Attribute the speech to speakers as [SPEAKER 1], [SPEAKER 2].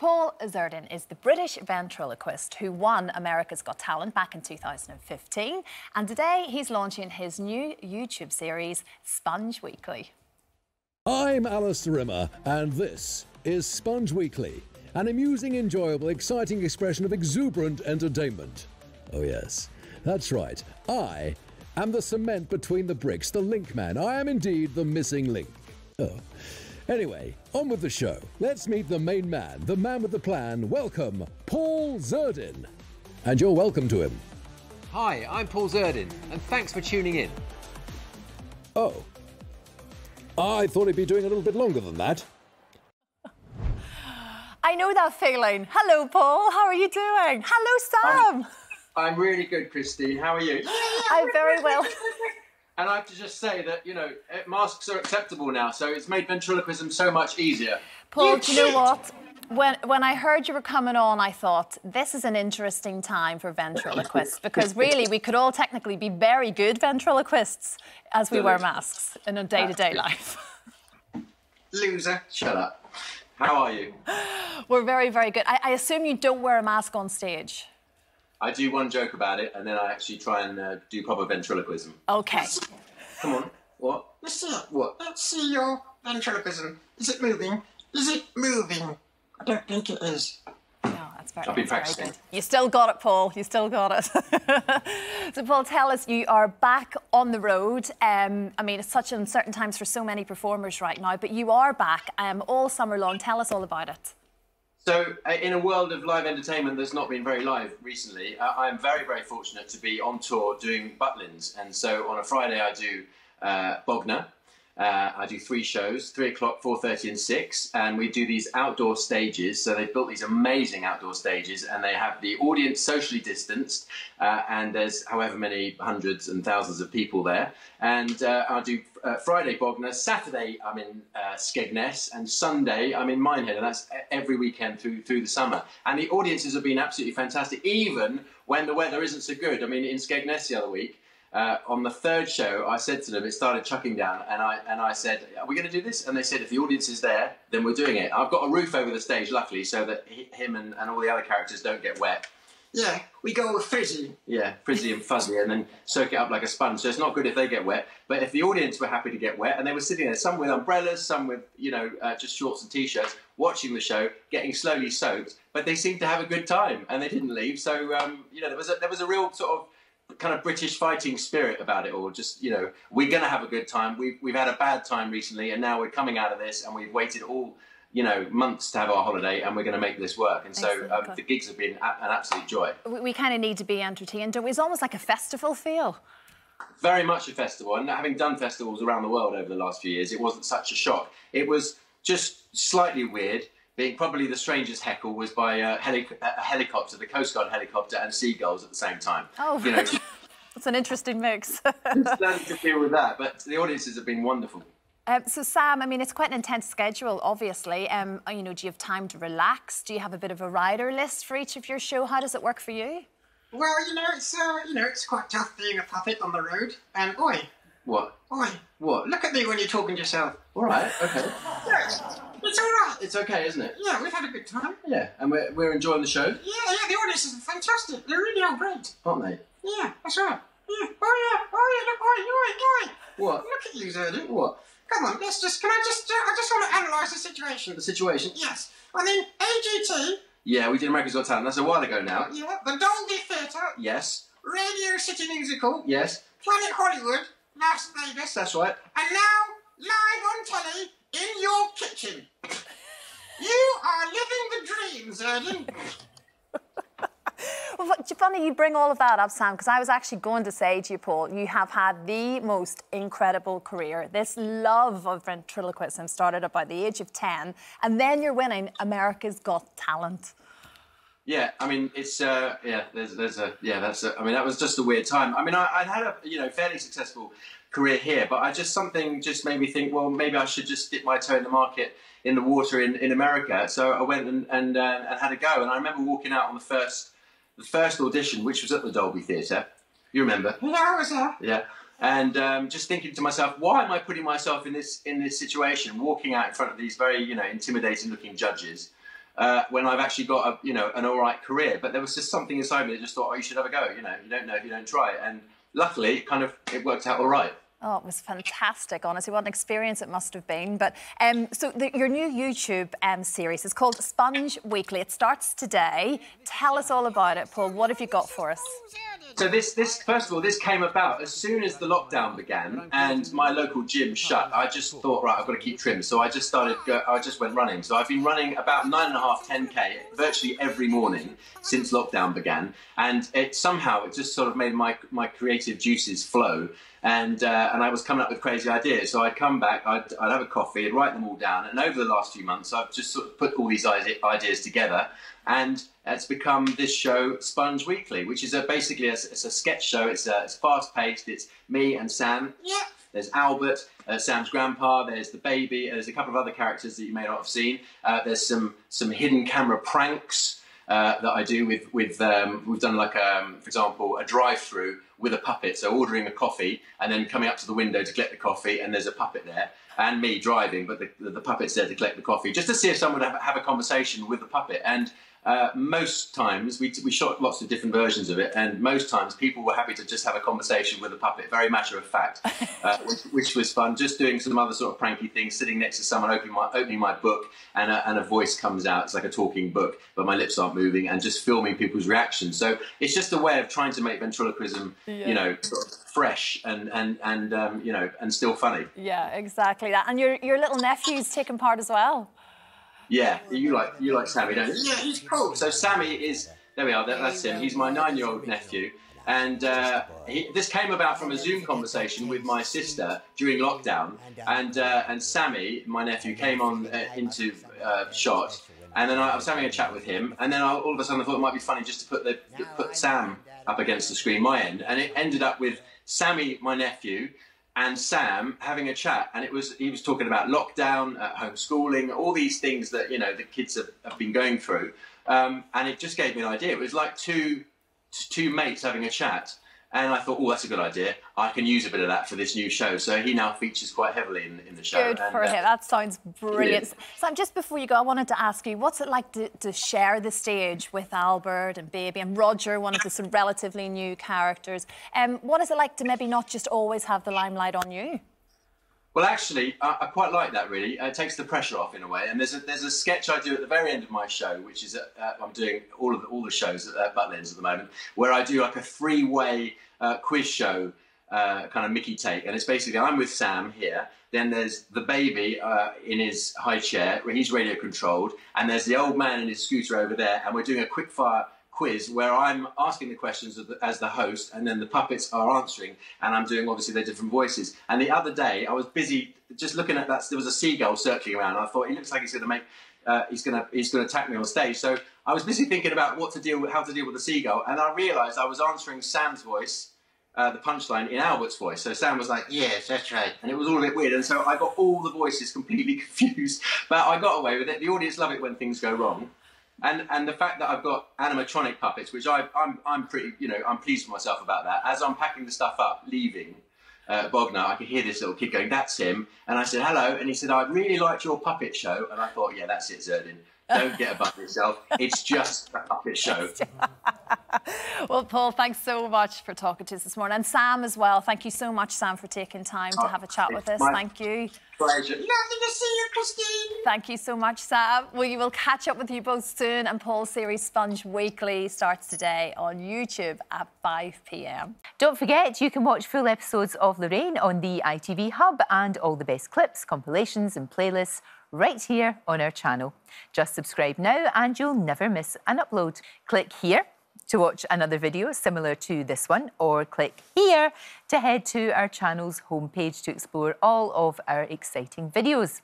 [SPEAKER 1] Paul Zerdin is the British ventriloquist who won America's Got Talent back in 2015. And today he's launching his new YouTube series, Sponge Weekly.
[SPEAKER 2] I'm Alistair Rimmer, and this is Sponge Weekly, an amusing, enjoyable, exciting expression of exuberant entertainment. Oh yes, that's right. I am the cement between the bricks, the link man. I am indeed the missing link. Oh. Anyway, on with the show. Let's meet the main man, the man with the plan. Welcome, Paul Zerdin. And you're welcome to him.
[SPEAKER 3] Hi, I'm Paul Zerdin, and thanks for tuning in.
[SPEAKER 2] Oh. I thought he'd be doing a little bit longer than that.
[SPEAKER 1] I know that feeling. Hello, Paul. How are you doing? Hello, Sam.
[SPEAKER 4] I'm really good, Christine. How are you?
[SPEAKER 1] I'm very well.
[SPEAKER 4] And I have to just say that, you know, masks are acceptable now, so it's made ventriloquism so much easier.
[SPEAKER 1] Paul, do you know what? When I heard you were coming on, I thought, this is an interesting time for ventriloquists, because really we could all technically be very good ventriloquists as we wear masks in a day-to-day life.
[SPEAKER 4] Loser. Shut up. How are you?
[SPEAKER 1] We're very, very good. I assume you don't wear a mask on stage?
[SPEAKER 4] I do one joke about it, and then I actually try and do proper ventriloquism.
[SPEAKER 1] OK.
[SPEAKER 4] Come on. What?
[SPEAKER 5] Let's see it.
[SPEAKER 4] What?
[SPEAKER 5] Let's see your ventriloquism. Is it moving? Is it moving? I don't think it is.
[SPEAKER 1] No, that's very,
[SPEAKER 4] I've been
[SPEAKER 1] very
[SPEAKER 4] practicing.
[SPEAKER 1] good. You still got it, Paul. You still got it. So, Paul, tell us, you are back on the road. I mean, it's such uncertain times for so many performers right now, but you are back all summer long. Tell us all about it.
[SPEAKER 4] So, in a world of live entertainment that's not been very live recently, I'm very, very fortunate to be on tour doing Butlins. And so on a Friday I do Bognor. I do 3 shows, 3 o'clock, 4:30 and 6. And we do these outdoor stages. So they've built these amazing outdoor stages, and they have the audience socially distanced. And there's however many hundreds and thousands of people there. And I do Friday Bognor, Saturday I'm in Skegness, and Sunday I'm in Minehead, and that's every weekend through the summer. And the audiences have been absolutely fantastic, even when the weather isn't so good. I mean, in Skegness the other week, on the 3rd show, I said to them, it started chucking down, and I said, are we going to do this? And they said, if the audience is there, then we're doing it. I've got a roof over the stage, luckily, so that him and all the other characters don't get wet.
[SPEAKER 5] Yeah, we go with frizzy.
[SPEAKER 4] Yeah, frizzy and fuzzy, and then soak it up like a sponge. So it's not good if they get wet. But if the audience were happy to get wet, and they were sitting there, some with umbrellas, some with, you know, just shorts and t-shirts, watching the show, getting slowly soaked, but they seemed to have a good time, and they didn't leave. So, you know, there was a real sort of kind of British fighting spirit about it all. Just, you know, we're going to have a good time. We've had a bad time recently, and now we're coming out of this, and we've waited all, you know, months to have our holiday, and we're going to make this work. And so the gigs have been an absolute joy. We
[SPEAKER 1] kind of need to be entertained. It's almost like a festival feel.
[SPEAKER 4] Very much a festival. And having done festivals around the world over the last few years, it wasn't such a shock. It was just slightly weird. Being probably the strangest heckle was by a helicopter, the Coast Guard helicopter, and Seagulls at the same time.
[SPEAKER 1] Oh,
[SPEAKER 4] you know,
[SPEAKER 1] that's an interesting mix.
[SPEAKER 4] It's learning to deal with that, but the audiences have been wonderful.
[SPEAKER 1] So, Sam, I mean, it's quite an intense schedule, obviously. You know, do you have time to relax? Do you have a bit of a rider list for each of your show? How does it work for you?
[SPEAKER 5] Well, it's quite tough being a puppet on the road. And oi.
[SPEAKER 4] What?
[SPEAKER 5] Oi.
[SPEAKER 4] What?
[SPEAKER 5] Look at me when you're talking to yourself.
[SPEAKER 4] All right. Okay.
[SPEAKER 5] Yes. It's all right.
[SPEAKER 4] It's okay, isn't it?
[SPEAKER 5] Yeah, we've had a good time.
[SPEAKER 4] Yeah, and we're enjoying the show.
[SPEAKER 5] Yeah, the audiences are fantastic. They really are great.
[SPEAKER 4] Aren't they?
[SPEAKER 5] Yeah, that's right. Yeah. Oh yeah. Look, oi.
[SPEAKER 4] What?
[SPEAKER 5] Look at you, Zerdin.
[SPEAKER 4] What?
[SPEAKER 5] Come on, I just want to analyse the situation.
[SPEAKER 4] The situation?
[SPEAKER 5] Yes. I mean, AGT.
[SPEAKER 4] Yeah, we did America's Got Talent. That's a while ago now.
[SPEAKER 5] Yeah, the Dolby Theatre.
[SPEAKER 4] Yes.
[SPEAKER 5] Radio City Musical.
[SPEAKER 4] Yes.
[SPEAKER 5] Planet Hollywood, Las Vegas.
[SPEAKER 4] That's right.
[SPEAKER 5] And now, live on telly, in your kitchen. You are living the dream, Zerdin.
[SPEAKER 1] Well, it's funny you bring all of that up, Sam, because I was actually going to say to you, Paul, you have had the most incredible career. This love of ventriloquism started up by the age of 10, and then you're winning America's Got Talent.
[SPEAKER 4] Yeah, I mean, it's I mean, that was just a weird time. I mean, I'd had a, you know, fairly successful career here, but something just made me think, well, maybe I should just dip my toe in the market, in the water in America. So I went and had a go, and I remember walking out on the first audition, which was at the Dolby Theatre. You remember?
[SPEAKER 5] Yeah, I was there.
[SPEAKER 4] Yeah. And just thinking to myself, why am I putting myself in this situation, walking out in front of these very, you know, intimidating-looking judges, when I've actually got an all right career. But there was just something inside me that just thought, oh, you should have a go. You don't know if you don't try it. And luckily, it worked out all right.
[SPEAKER 1] Oh, it was fantastic, honestly. What an experience it must have been. But your new YouTube series is called Sponge Weekly. It starts today. Tell us all about it, Paul. What have you got for us?
[SPEAKER 4] So this first of all, this came about as soon as the lockdown began and my local gym shut. I just thought, right, I've got to keep trim. So I just went running. So I've been running about 9.5, 10K virtually every morning since lockdown began. And it just sort of made my creative juices flow. And I was coming up with crazy ideas. So I'd come back, I'd have a coffee, I'd write them all down. And over the last few months, I've just sort of put all these ideas together. And it's become this show, Sponge Weekly, which is basically it's a sketch show. It's fast-paced. It's me and Sam. Yeah. There's Albert, Sam's grandpa. There's the baby. There's a couple of other characters that you may not have seen. There's some hidden camera pranks that I do with we've done like for example a drive-through with a puppet. So ordering a coffee and then coming up to the window to collect the coffee, and there's a puppet there. And me driving, but the puppet's there to collect the coffee, just to see if someone would have a conversation with the puppet. And most times, we shot lots of different versions of it, and most times people were happy to just have a conversation with the puppet, very matter of fact, which was fun. Just doing some other sort of pranky things, sitting next to someone, opening my book, and a voice comes out. It's like a talking book, but my lips aren't moving, and just filming people's reactions. So it's just a way of trying to make ventriloquism, sort of fresh and still funny.
[SPEAKER 1] Yeah, exactly that. And your little nephew's taken part as well.
[SPEAKER 4] Yeah, you like Sammy, don't you? Yeah, he's cool. So Sammy is, there we are, that's him. He's my 9-year-old nephew. And this came about from a Zoom conversation with my sister during lockdown. And Sammy, my nephew, came on into shot. And then I was having a chat with him. And then all of a sudden I thought it might be funny just to put Sam up against the screen, my end. And it ended up with Sammy, my nephew, and Sam having a chat, and he was talking about lockdown, homeschooling, all these things that the kids have been going through, and it just gave me an idea. It was like two mates having a chat, and I thought, oh, that's a good idea. I can use a bit of that for this new show. So he now features quite heavily in the show.
[SPEAKER 1] Good for him. That sounds brilliant. Sam, just before you go, I wanted to ask you, what's it like to share the stage with Albert and Baby and Roger, one of the sort of relatively new characters? What is it like to maybe not just always have the limelight on you?
[SPEAKER 4] Well, actually, I quite like that, really. It takes the pressure off in a way. And there's a sketch I do at the very end of my show, which is I'm doing all the shows at Butlins at the moment, where I do like a 3-way quiz show, kind of Mickey take. And it's basically I'm with Sam here. Then there's the baby in his high chair, where he's radio controlled. And there's the old man in his scooter over there. And we're doing a quick fire quiz where I'm asking the questions as the host, and then the puppets are answering, and I'm doing obviously their different voices. And the other day I was busy just looking at that. There was a seagull circling around, and I thought he looks like he's going to make he's going to attack me on stage. So I was busy thinking about how to deal with the seagull, and I realised I was answering Sam's voice, the punchline, in Albert's voice. So Sam was like, yes, that's right. And it was all a bit weird. And so I got all the voices completely confused. But I got away with it. The audience love it when things go wrong. And the fact that I've got animatronic puppets, which I'm pretty, I'm pleased with myself about that. As I'm packing the stuff up, leaving Bognor, I could hear this little kid going, that's him. And I said, hello. And he said, I really liked your puppet show. And I thought, yeah, that's it, Zerdin. Don't get above yourself. It's just a puppet show.
[SPEAKER 1] Well, Paul, thanks so much for talking to us this morning. And Sam as well. Thank you so much, Sam, for taking time to have a chat with us. Thank you.
[SPEAKER 5] Pleasure. Lovely to see you, Christine.
[SPEAKER 1] Thank you so much, Sam. We will catch up with you both soon. And Paul's series Sponge Weekly starts today on YouTube at 5 p.m.
[SPEAKER 6] Don't forget, you can watch full episodes of Lorraine on the ITV Hub and all the best clips, compilations and playlists right here on our channel. Just subscribe now and you'll never miss an upload. Click here to watch another video similar to this one, or click here to head to our channel's homepage to explore all of our exciting videos.